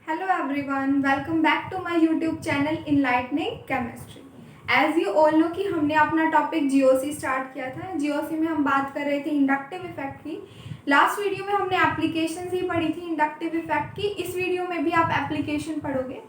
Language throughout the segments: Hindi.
Hello everyone, welcome back to my YouTube channel Enlightening Chemistry. As you all know कि हमने अपना टॉपिक जीओसी स्टार्ट किया था। जीओसी में हम बात कर रहे थे इंडक्टिव इफेक्ट की। लास्ट वीडियो में हमने एप्लीकेशन ही पढ़ी थी इंडक्टिव इफेक्ट की। इस वीडियो में भी आप एप्लीकेशन पढ़ोगे।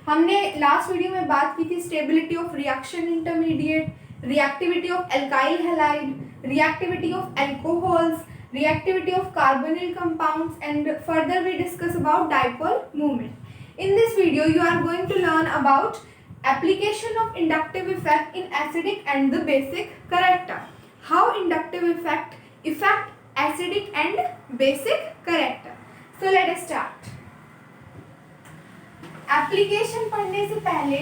हमने लास्ट वीडियो में बात की थी stability of reaction intermediate, reactivity of alkyl halide, reactivity of alcohols, reactivity of carbonyl compounds, and further we discuss about dipole moment. In this video you are going to learn about application of inductive effect in acidic and the basic character. How inductive effect affect acidic and basic character. So let us start. Application पढ़ने से पहले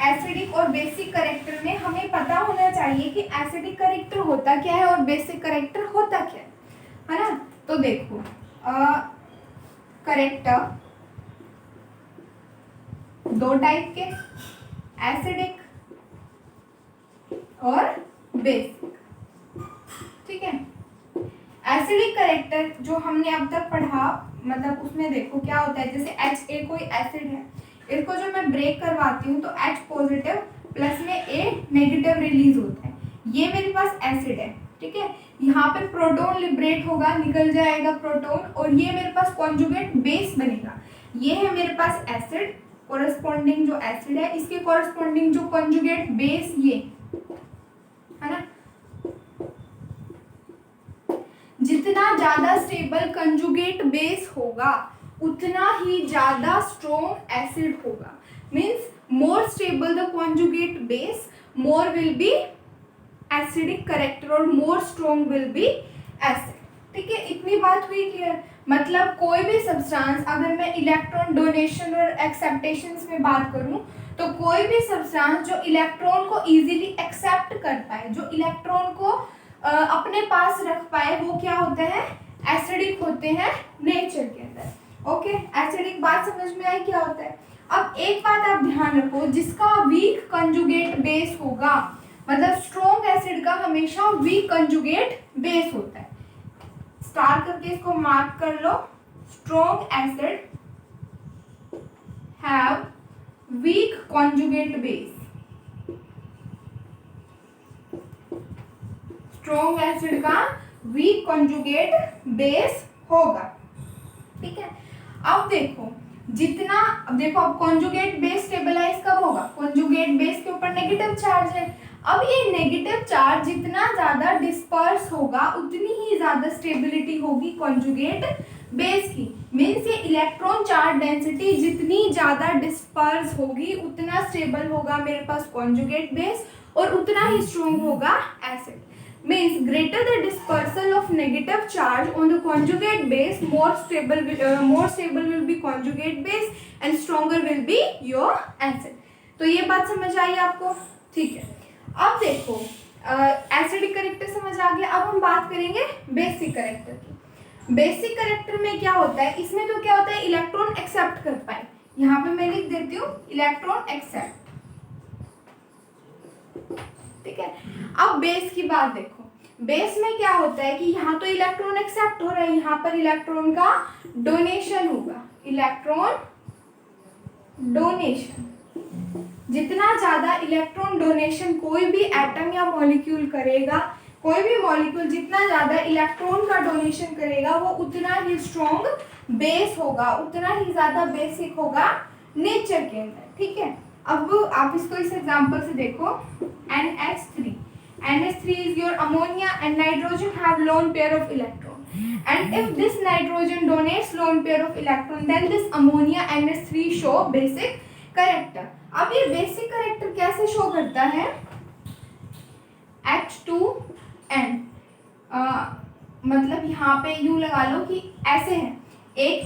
एसिडिक और बेसिक करेक्टर में हमें पता होना चाहिए कि एसिडिक करेक्टर होता क्या है और बेसिक करेक्टर होता क्या है ना। तो देखो करेक्टर दो टाइप के, एसिडिक और बेसिक। ठीक है, एसिडिक करेक्टर जो हमने अब तक पढ़ा, मतलब उसमें देखो क्या होता है। जैसे HA कोई एसिड है, इसको जो मैं ब्रेक करवाती हूँ तो H पॉजिटिव प्लस में A नेगेटिव रिलीज होता है। ये मेरे पास एसिड है, ठीक है। यहाँ पे प्रोटॉन लिबरेट होगा, निकल जाएगा प्रोटॉन, और ये मेरे पास कॉन्जुगेट बेस बनेगा। ये है मेरे पास एसिड, कोरस्पॉन्डिंग जो एसिड है इसके कोरस्पॉन्डिंग जो कॉन्जुगेट बेस ये है ना। जितना ज्यादा स्टेबल कंजुगेट बेस होगा उतना ही ज्यादा स्ट्रॉन्ग एसिड होगा। Means more stable the conjugate base, more will be acidic character और more strong will be acid. ठीक है, इतनी बात हुई क्लियर। मतलब कोई भी सब्सटेंस, अगर मैं इलेक्ट्रॉन डोनेशन और एक्सेप्टेशन में बात करूं तो कोई भी सब्सटेंस जो इलेक्ट्रॉन को इजीली एक्सेप्ट कर पाए, जो इलेक्ट्रॉन को अपने पास रख पाए, वो क्या होता है, एसिडिक होते हैं नेचर के अंदर। ओके, एसिडिक बात समझ में आई क्या होता है। अब एक बात आप ध्यान रखो, जिसका वीक कंजुगेट बेस होगा, मतलब स्ट्रॉन्ग एसिड का हमेशा वीक कंजुगेट बेस होता है। स्टार करके इसको मार्क कर लो। Strong acid have weak conjugate base. Strong acid का वीक कंजुगेट बेस होगा। ठीक है, अब देखो जितना, अब देखो अब कॉन्जुगेट बेस स्टेबलाइज कब होगा, कॉन्जुगेट बेस के ऊपर नेगेटिव चार्ज है। अब ये नेगेटिव चार्ज जितना ज्यादा डिस्पर्स होगा उतनी ही ज्यादा स्टेबिलिटी होगी कॉन्जुगेट बेस की। मीन्स ये इलेक्ट्रॉन चार्ज डेंसिटी जितनी ज्यादा डिस्पर्स होगी उतना स्टेबल होगा मेरे पास कॉन्जुगेट बेस और उतना ही स्ट्रॉन्ग होगा acid. Means greater the dispersal of negative charge on the conjugate base, more stable will be conjugate base and stronger will be your acid. तो ये बात समझ आई आपको, ठीक है। अब देखो एसिडिक करेक्टर समझ आ गया। अब हम बात करेंगे बेसिक करेक्टर की। बेसिक करेक्टर में क्या होता है, इसमें तो क्या होता है, इलेक्ट्रॉन एक्सेप्ट कर पाए। यहाँ पे मैं लिख देती हूँ इलेक्ट्रॉन एक्सेप्ट। ठीक है, अब बेस की बात देखो। बेस में क्या होता है कि यहाँ तो इलेक्ट्रॉन एक्सेप्ट हो रहा है, यहाँ पर इलेक्ट्रॉन का डोनेशन होगा। इलेक्ट्रॉन डोनेशन, जितना ज्यादा इलेक्ट्रॉन डोनेशन कोई भी एटम या मॉलिक्यूल करेगा, कोई भी मॉलिक्यूल जितना ज्यादा इलेक्ट्रॉन का डोनेशन करेगा वो उतना ही स्ट्रॉन्ग बेस होगा, उतना ही ज्यादा बेसिक होगा नेचर के अंदर। ठीक है, अब आप इसको इस एग्जांपल से देखो। NH3 is your ammonia and nitrogen have lone pair of electron, and if this nitrogen donates lone pair of electron then this ammonia NH3 show basic character. अब ये बेसिक करेक्टर कैसे शो करता है, H2N, मतलब यहाँ पे यूं लगा लो कि ऐसे है, एक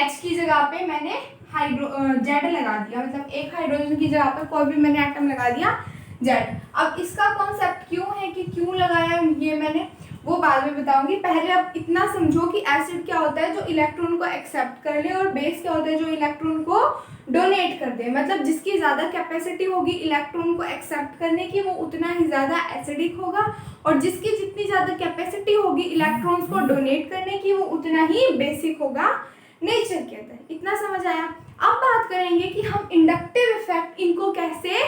H की जगह पे मैंने Z लगा दिया, मतलब एक हाइड्रोजन की जगह पे कोई भी मैंने एटम लगा दिया Z। अब इसका कॉन्सेप्ट क्यों है कि क्यों लगाया ये मैंने, वो बाद में बताऊंगी। पहले अब इतना समझो कि एसिड क्या होता है, जो इलेक्ट्रॉन को एक्सेप्ट कर ले, और बेस क्या होता है, जो इलेक्ट्रॉन को डोनेट कर दे। मतलब जिसकी ज़्यादा कैपेसिटी होगी इलेक्ट्रॉन को एक्सेप्ट करने की वो उतना ही ज़्यादा एसिडिक होगा, और जिसकी जितनी ज़्यादा कैपेसिटी होगी इलेक्ट्रॉन्स को डोनेट करने की वो उतना ही बेसिक होगा नेचर के अंदर। इतना समझ आया। अब बात करेंगे कि हम इंडक्टिव इफेक्ट इनको कैसे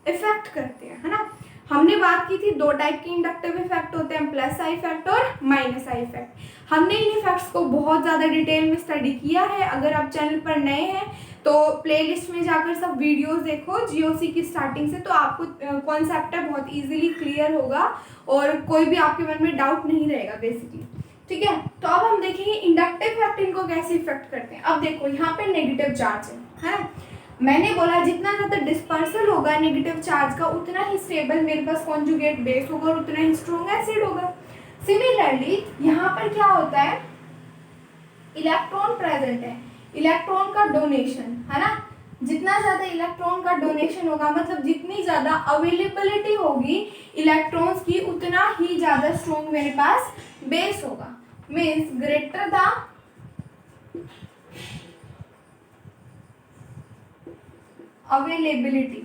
इफेक्ट करते हैं, है ना। हमने बात की थी दो टाइप के इंडक्टिव इफेक्ट होते हैं, प्लस आई इफेक्ट और माइनस आई इफेक्ट। हमने इन इफेक्ट्स को बहुत ज़्यादा डिटेल में स्टडी किया है। अगर आप चैनल पर नए हैं तो प्लेलिस्ट में जाकर सब वीडियोस देखो जीओसी की स्टार्टिंग से, तो आपको कॉन्सेप्ट है बहुत इजीली क्लियर होगा और कोई भी आपके मन में डाउट नहीं रहेगा बेसिकली, ठीक है। तो अब हम देखेंगे इंडक्टिव इफेक्ट इनको कैसे इफेक्ट करते हैं। अब देखो यहाँ पे नेगेटिव चार्ज है ना। मैंने बोला जितना ज़्यादा डिस्पर्सल होगा नेगेटिव चार्ज का उतना ही स्टेबल मेरे पास कॉन्जुगेट बेस होगा और उतना ही स्ट्रॉन्ग एसिड होगा। सिमिलरली यहाँ पर क्या होता है, इलेक्ट्रॉन प्रेजेंट है, इलेक्ट्रॉन का डोनेशन, है ना। जितना ज़्यादा इलेक्ट्रॉन का डोनेशन होगा मतलब जितनी ज़्यादा अवेलेबिलिटी होगी इलेक्ट्रॉन्स की उतना ही ज़्यादा स्ट्रॉन्ग मेरे पास बेस होगा। Means greater the availability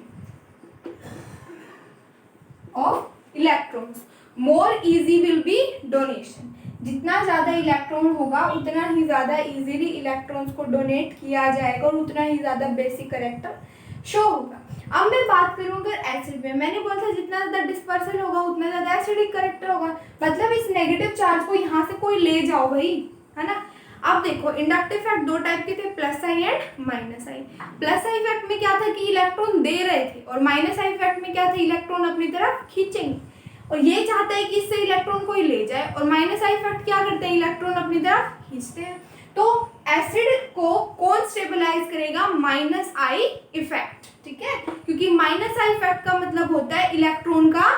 of electrons more easy will be donation। जितना ज़्यादा इलेक्ट्रॉन होगा उतना ही ज़्यादा इजीली इलेक्ट्रॉन्स को डोनेट किया जाएगा और उतना ही ज़्यादा बेसिक करेक्टर शो होगा। अब मैं बात करूँ अगर एसिड में, मैंने बोला था जितना ज़्यादा डिस्पर्सल होगा उतना ज़्यादा एसिडिक करेक्टर होगा, मतलब इस नेगेटिव चार्ज को यहाँ से कोई ले जाओ भाई, है ना। अब देखो इंडक्टिव इफेक्ट दो टाइप के थे, plus I and minus I. Plus I effect में क्या था कि इलेक्ट्रॉन दे रहे थे और माइनस आई इफेक्ट में क्या था, इलेक्ट्रॉन अपनी तरफ खींचेंगे और ये चाहता है कि इससे इलेक्ट्रॉन कोई ले जाए, और माइनस आई इफेक्ट क्या करते हैं, इलेक्ट्रॉन अपनी तरफ खींचते हैं। तो एसिड को कौन स्टेबलाइज करेगा, माइनस आई इफेक्ट, ठीक है, क्योंकि माइनस आई इफेक्ट का मतलब होता है इलेक्ट्रॉन का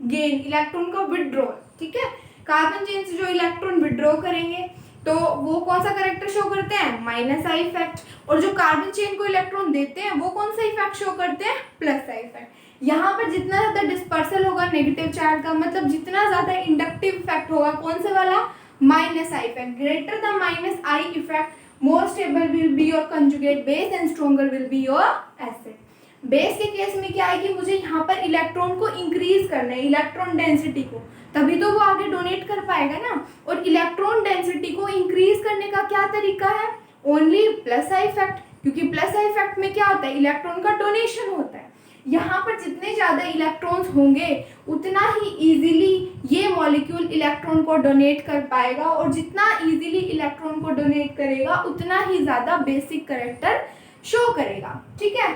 गेन, इलेक्ट्रॉन का विड्रॉल, ठीक है। कार्बन चेन से जो इलेक्ट्रॉन विड्रॉ करेंगे तो वो कौन सा करेक्टर शो करते हैं, माइनस आई इफेक्ट, और जो कार्बन चेन को इलेक्ट्रॉन देते हैं वो कौन सा इफेक्ट शो करते हैं, प्लस आई इफेक्ट। यहाँ पर जितना ज़्यादा डिस्पर्सल होगा नेगेटिव चार्ज का मतलब जितना ज़्यादा इंडक्टिव इफेक्ट होगा कौन सा वाला, minus I effect. Greater the minus I effect more stable will be your conjugate base and stronger will be your acid. Base के केस में क्या है कि मुझे यहाँ पर इलेक्ट्रॉन को इंक्रीज करना है, इलेक्ट्रॉन डेंसिटी को, तभी तो वो आगे डोनेट कर पाएगा ना। और इलेक्ट्रॉन डेंसिटी को इंक्रीज करने का क्या तरीका है, ओनली प्लस आई इफेक्ट, क्योंकि प्लस आई इफेक्ट में क्या होता है, इलेक्ट्रॉन का डोनेशन होता है। यहाँ पर जितने ज़्यादा इलेक्ट्रॉन्स होंगे उतना ही इजीली ये मॉलिक्यूल इलेक्ट्रॉन को डोनेट कर पाएगा, और जितना इजीली इलेक्ट्रॉन को डोनेट करेगा उतना ही ज़्यादा बेसिक करेक्टर शो करेगा, ठीक है।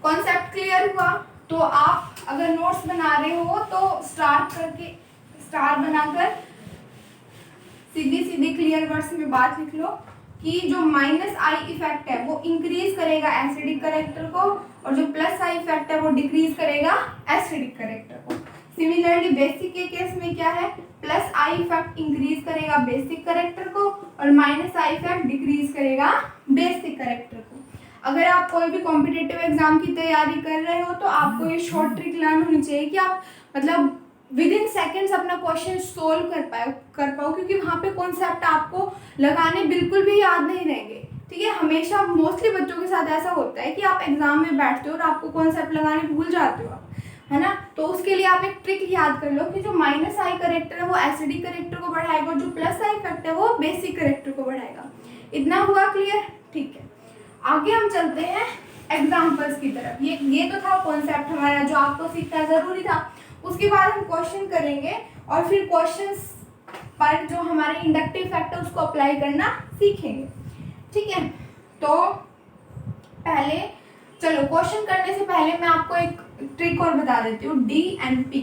कॉन्सेप्ट क्लियर हुआ। तो आप अगर नोट्स बना रहे हो तो स्टार बनाकर सीधी सीधी क्लियर वर्ड्स में बात लिख लो कि जो माइनस आई इफेक्ट है वो इंक्रीज करेगा एसिडिक करेक्टर को, और जो प्लस आई इफेक्ट है वो डिक्रीज करेगा एसिडिक करेक्टर को। सिमिलरली बेसिक के केस में क्या है, प्लस आई इफेक्ट इंक्रीज करेगा बेसिक करेक्टर को और माइनस आई इफेक्ट डिक्रीज करेगा बेसिक करेक्टर को। अगर आप कोई भी कॉम्पिटिटिव एग्जाम की तैयारी कर रहे हो तो आपको ये शॉर्ट ट्रिक लर्न होनी चाहिए कि आप मतलब विद इन सेकेंड्स अपना क्वेश्चन सोल्व कर पाओ, क्योंकि वहाँ पे कॉन्सेप्ट आपको लगाने बिल्कुल भी याद नहीं रहेंगे, ठीक है। हमेशा मोस्टली बच्चों के साथ ऐसा होता है कि आप एग्जाम में बैठते हो और आपको कॉन्सेप्ट लगाने भूल जाते हो आप, है ना। तो उसके लिए आप एक ट्रिक याद कर लो कि जो माइनस आई करेक्टर है वो एसिडिक करेक्टर को बढ़ाएगा और जो प्लस आई इफेक्ट है वो बेसिक करेक्टर को बढ़ाएगा। इतना हुआ क्लियर, ठीक है। आगे हम चलते हैं एग्जाम्पल्स की तरफ। ये तो था कॉन्सेप्ट हमारा जो आपको सीखना जरूरी था। उसके बाद हम क्वेश्चन करेंगे और फिर क्वेश्चंस पर जो हमारे इंडक्टिव इफेक्ट है उसको अप्लाई करना सीखेंगे, ठीक है। तो पहले चलो क्वेश्चन करने से पहले मैं आपको एक ट्रिक और बता देती हूँ, डी एंड पी।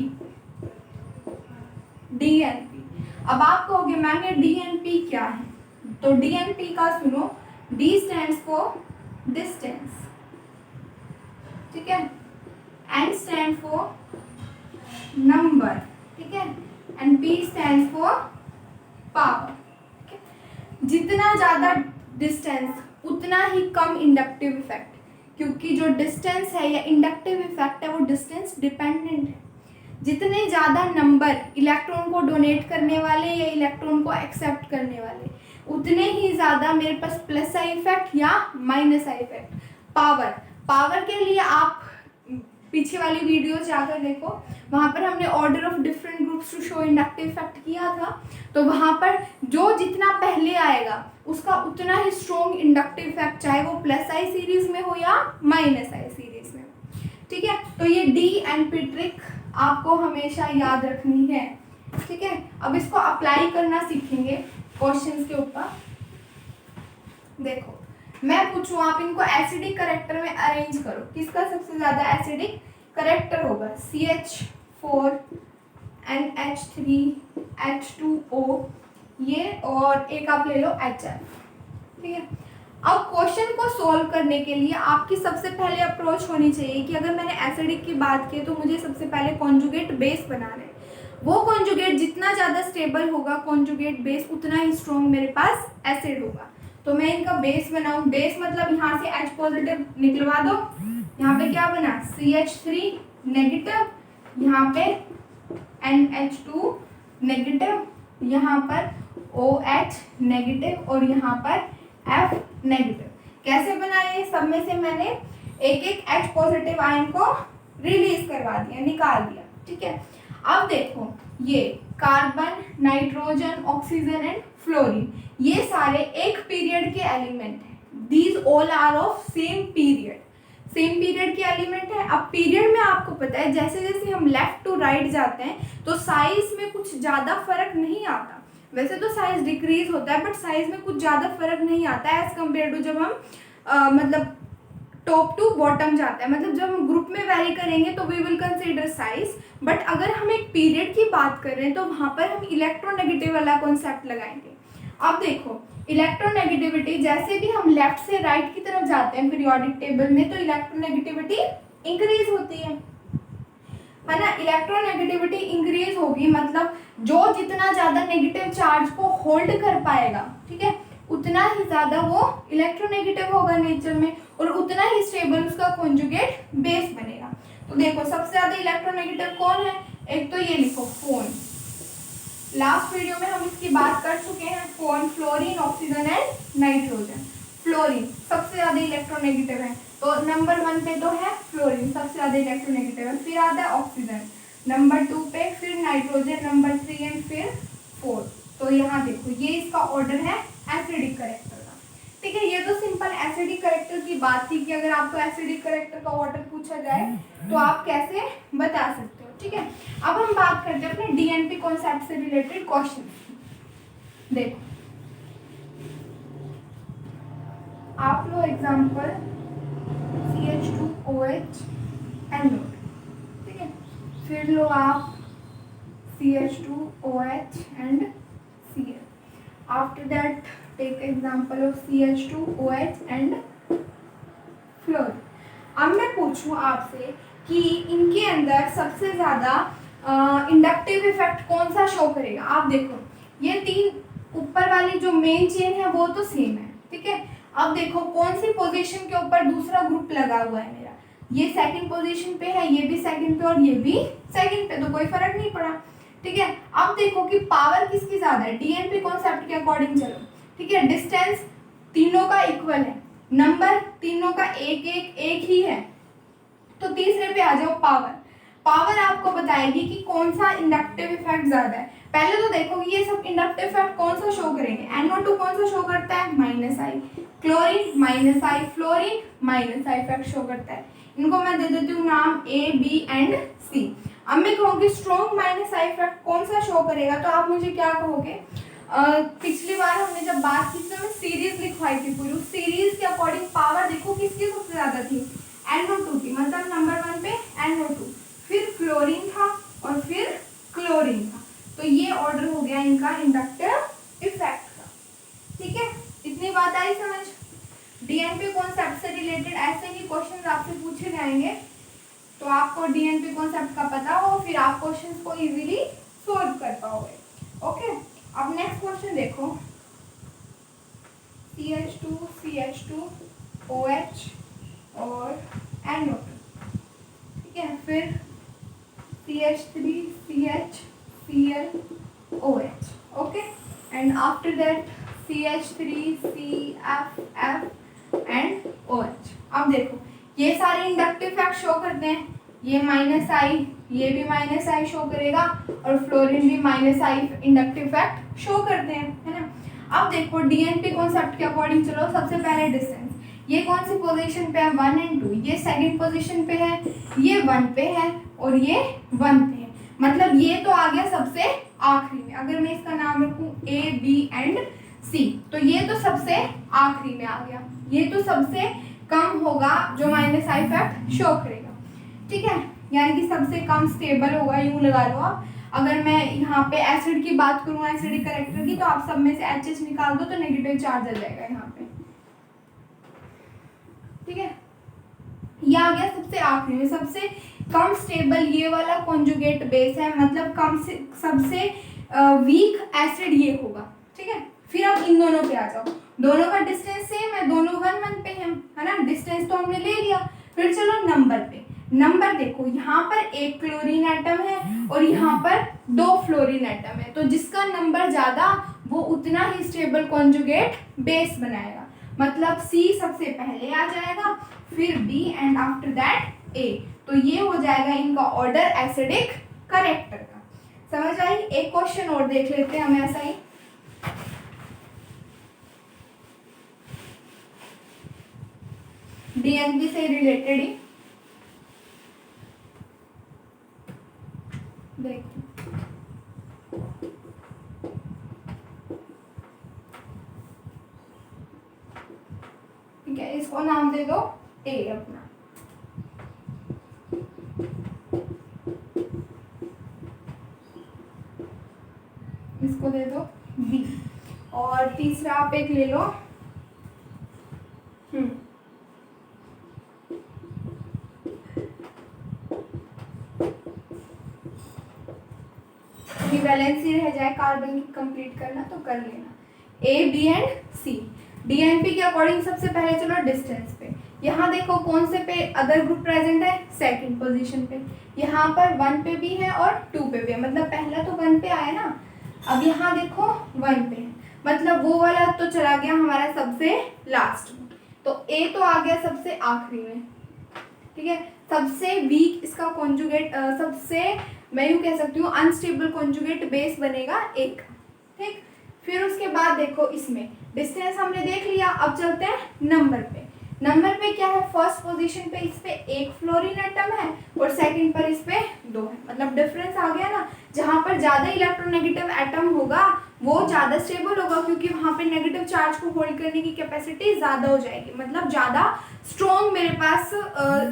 अब आप कहोगे मैम ये डी एंड पी क्या है, तो डी एंड पी का सुनो। डी स्टैंड्स फॉर डिस्टेंस, ठीक है, एन स्टैंड फॉर नंबर, ठीक है, and P stands for power, ठीक है। जितना ज़्यादा डिस्टेंस उतना ही कम इंडक्टिव इफेक्ट, क्योंकि जो डिस्टेंस है या इंडक्टिव इफेक्ट है वो डिस्टेंस डिपेंडेंट है। जितने ज़्यादा नंबर इलेक्ट्रॉन को डोनेट करने वाले या इलेक्ट्रॉन को एक्सेप्ट करने वाले उतने ही ज़्यादा मेरे पास प्लस आई इफेक्ट या माइनस आई इफेक्ट। पावर के लिए आप पीछे वाली वीडियो जाकर देखो, वहाँ पर हमने order of different groups to show inductive effect किया था। तो वहाँ पर जो जितना पहले आएगा उसका उतना ही स्ट्रॉन्ग इंडक्टिव इफेक्ट, चाहे वो प्लस आई सीरीज में हो या माइनस आई सीरीज में। ठीक है, तो ये डी एंड पी ट्रिक आपको हमेशा याद रखनी है। ठीक है, अब इसको अप्लाई करना सीखेंगे क्वेश्चंस के ऊपर। देखो मैं पूछूं, आप इनको एसिडिक करेक्टर में अरेंज करो, किसका सबसे ज्यादा एसिडिक करेक्टर होगा? CH4 NH3H2O, ये और एक आप ले लो HF। ठीक है, अब क्वेश्चन को सॉल्व करने के लिए आपकी सबसे पहले अप्रोच होनी चाहिए कि अगर मैंने एसिडिक की बात की तो मुझे सबसे पहले कॉन्जुगेट बेस बनाना है। वो कॉन्जुगेट जितना ज़्यादा स्टेबल होगा कॉन्जुगेट बेस, उतना ही स्ट्रॉन्ग मेरे पास एसिड होगा। तो मैं इनका बेस बनाऊं, बेस मतलब यहाँ से H पॉजिटिव निकलवा दो, यहाँ पे क्या बना CH3 नेगेटिव, यहाँ पे NH2 नेगेटिव, यहाँ पर OH नेगेटिव और यहाँ पर F नेगेटिव। कैसे बनाए? सब में से मैंने एक एक H पॉजिटिव आयन को रिलीज करवा दिया, निकाल दिया। ठीक है, अब देखो ये carbon, nitrogen, oxygen and fluorine, ये सारे एक पीरियड के एलिमेंट हैं। These all are of same period, same period के एलिमेंट है। अब पीरियड में आपको पता है जैसे जैसे हम लेफ्ट टू राइट जाते हैं तो साइज में कुछ ज़्यादा फर्क नहीं आता। वैसे तो साइज डिक्रीज होता है बट साइज में कुछ ज़्यादा फर्क नहीं आता है एज कम्पेयर टू जब हम मतलब टॉप टू बॉटम जाता है। मतलब जब हम ग्रुप में वैरी करेंगे तो we will consider size, but अगर हम एक पीरियड की बात कर रहे हैं तो वहाँ पर हम इलेक्ट्रोनेगेटिव वाला कॉन्सेप्ट लगाएंगे। अब देखो इलेक्ट्रोनेगेटिविटी, जैसे भी हम लेफ्ट से राइट की तरफ जाते हैं पीरियोडिक टेबल में तो इलेक्ट्रोनेगेटिविटी इंक्रीज होती है ना। इलेक्ट्रोनेगेटिविटी इंक्रीज होगी मतलब जो जितना ज़्यादा नेगेटिव चार्ज को होल्ड कर पाएगा, ठीक है, उतना ही ज़्यादा वो इलेक्ट्रोनेगेटिव होगा नेचर में और उतना ही स्टेबल उसका कॉन्जुगेट बेस बनेगा। तो देखो सबसे ज़्यादा इलेक्ट्रोनेगेटिव कौन है? एक तो ये लिखो फोन, लास्ट वीडियो में हम इसकी बात कर चुके हैं। Phone, fluorine, oxygen and nitrogen. Fluorine सबसे ज़्यादा इलेक्ट्रोनेगेटिव है, तो नंबर 1 पे तो है फ्लोरीन, सबसे ज़्यादा इलेक्ट्रोनेगेटिव है। फिर आता है ऑक्सीजन नंबर 2 पे, फिर नाइट्रोजन नंबर 3 एंड फिर 4। तो यहाँ देखो ये इसका ऑर्डर है एसिडिक करेक्टर का। ठीक है, ये तो सिंपल एसिडिक करेक्टर की बात थी कि अगर आपको एसिडिक करेक्टर का ऑर्डर पूछा जाए तो आप कैसे बता सकते हो। ठीक है, अब हम बात करते हैं अपने डीएनपी कॉन्सेप्ट से रिलेटेड क्वेश्चन। देखो आप लो एग्जांपल CH2OH एनोड, ठीक है, फिर लो आप CH2OH and Cl। After that take example of CH2OH and fluorine. अब मैं पूछूं आपसे कि इनके अंदर सबसे ज़्यादा इंडक्टिव इफेक्ट कौन सा शो करेगा। आप देखो ये तीन ऊपर वाली जो मेन चेन है वो तो सेम है, ठीक है। अब देखो कौन सी पोजीशन के ऊपर दूसरा ग्रुप लगा हुआ है मेरा, ये सेकंड पोजीशन पे है, ये भी सेकंड पे और ये भी सेकंड पे, तो कोई फर्क नहीं पड़ा। ठीक है, अब देखो कि पावर किसकी ज़्यादा है, डीएनपी कॉन्सेप्ट के अकॉर्डिंग चलो। ठीक है, डिस्टेंस तीनों का इक्वल है, नंबर तीनों का एक ही है, तो तीसरे पे आ जाओ पावर। पावर आपको बताएगी कि कौन सा इंडक्टिव इफेक्ट ज्यादा है। पहले तो देखो ये सब इंडक्टिव इफेक्ट कौन सा शो करेंगे, NO2 कौन सा शो करता है -I, chlorine -I, fluorine -I effect show करता है। इनको मैं दे देती हूँ नाम A, B एंड C। अब मैं कहूँगी स्ट्रॉन्ग -I इफेक्ट कौन सा शो करेगा, तो आप मुझे क्या कहोगे? पिछली बार हमने जब बात की तो मैं सीरीज लिखवाई थी पूरी, उस सीरीज के अकॉर्डिंग पावर देखो किसकी सबसे ज्यादा थी, NO2 की, मतलब नंबर 1 पे NO2, फिर फ्लोरीन था और फिर क्लोरीन था। तो ये ऑर्डर हो गया इनका इंडक्टिव इफेक्ट का। ठीक है, इतनी बात आई समझ। डीएनपी कॉन्सेप्ट से रिलेटेड ऐसे ही क्वेश्चन आपसे पूछे जाएंगे, तो आपको डीएनपी कॉन्सेप्ट का पता हो, फिर आप क्वेश्चंस को इजीली सोल्व कर पाओगे। ओके, अब नेक्स्ट क्वेश्चन देखो, CH2 CH2 OH और NO2, ठीक है, फिर CH3 CH Cl OH, okay, and after that CH3 CF F and OH। अब देखो ये सारे इंडक्टिव इफेक्ट शो करते हैं, ये -I, ये भी -I शो करेगा और फ्लोरीन भी -I इंडक्टिव इफेक्ट शो करते हैं, है ना। अब देखो डीएनपी कॉन्सेप्ट के अकॉर्डिंग चलो, सबसे पहले डिस्टेंस, ये कौन सी पोजीशन पे है 1 एंड 2, ये सेकंड पोजीशन पे है, ये 1 पे है और ये 1 पे है, मतलब ये तो आ गया सबसे आखिरी में। अगर मैं इसका नाम रखूं ए बी एंड सी, तो ये तो सबसे आखिरी में आ गया, ये तो सबसे कम होगा जो माइनस आई फैक्ट शो करेगा, ठीक है, यानी कि सबसे कम स्टेबल होगा, यूं लगा लो आप। अगर मैं यहाँ पे एसिड की बात करूँ, एसिडिक करेक्टर की, तो आप सब में से एच निकाल दो तो नेगेटिव चार्ज आ जाएगा यहाँ पे, ठीक है। ये आ गया सबसे आखिरी में, सबसे कम स्टेबल ये वाला कॉन्जुगेट बेस है, मतलब कम से सबसे वीक एसिड ये होगा, ठीक है। फिर अब इन दोनों पे आ जाओ, दोनों का डिस्टेंस सेम है, दोनों 1 1 पे है ना, डिस्टेंस तो हमने ले लिया। फिर चलो नंबर पे, नंबर देखो, यहाँ पर एक क्लोरीन एटम है और यहाँ पर 2 फ्लोरीन एटम है, तो जिसका नंबर ज्यादा वो उतना ही स्टेबल कॉन्जुगेट बेस बनाएगा, मतलब C सबसे पहले आ जाएगा, फिर B and after that A, तो ये हो जाएगा इनका ऑर्डर एसिडिक करेक्टर का। समझ आई? एक क्वेश्चन और देख लेते हैं हम ऐसा ही, डीएनपी से रिलेटेड ही देखो, ठीक है, इसको नाम दे दो ए अपना, इसको दे दो बी, और तीसरा आप एक ले लो वैलेंसी रह जाए कार्बन की कंप्लीट करना तो कर लेना। A b and c, DNP के अकॉर्डिंग सबसे पहले चलो डिस्टेंस पे, यहाँ देखो कौन से पे अदर ग्रुप प्रेजेंट है, सेकंड पोजीशन पे, यहाँ पर 1 पे भी है और 2 पे भी है, मतलब पहला तो 1 पे आया ना, अब यहाँ देखो 1 पे है, मतलब वो वाला तो चला गया हमारा सबसे लास्ट में, तो ए तो आ गया सबसे आखिरी में, ठीक है। सबसे वीक इसका कॉन्जुगेट, सबसे मैं यूँ कह सकती हूँ अनस्टेबल कॉन्जुगेट बेस बनेगा एक, ठीक। फिर उसके बाद देखो इसमें डिस्टेंस हमने देख लिया, अब चलते हैं नंबर पे। नंबर पे क्या है, फर्स्ट पोजीशन पे इस पे 1 फ्लोरीन एटम है और सेकंड पर इस पे 2 है, मतलब डिफरेंस आ गया ना, जहाँ पर ज़्यादा इलेक्ट्रोनेगेटिव एटम होगा वो ज़्यादा स्टेबल होगा, क्योंकि वहाँ पे नेगेटिव चार्ज को होल्ड करने की कैपेसिटी ज़्यादा हो जाएगी, मतलब ज़्यादा स्ट्रॉन्ग मेरे पास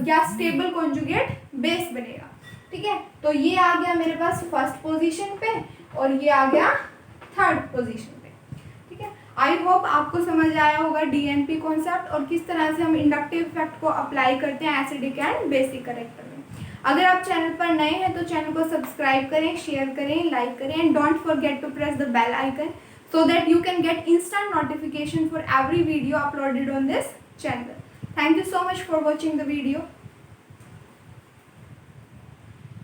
या स्टेबल कॉन्जुगेट बेस बनेगा, ठीक है। तो ये आ गया मेरे पास फर्स्ट पोजीशन पे और ये आ गया थर्ड पोजीशन पे, ठीक है। आई होप आपको समझ आया होगा डीएनपी कॉन्सेप्ट और किस तरह से हम इंडक्टिव इफेक्ट को अप्लाई करते हैं एसिडिक एंड बेसिक करेक्टर में। अगर आप चैनल पर नए हैं तो चैनल को सब्सक्राइब करें, शेयर करें, लाइक करें and don't forget to press the bell icon so that you can get instant notification for every video uploaded on this channel. Thank you so much for watching the video.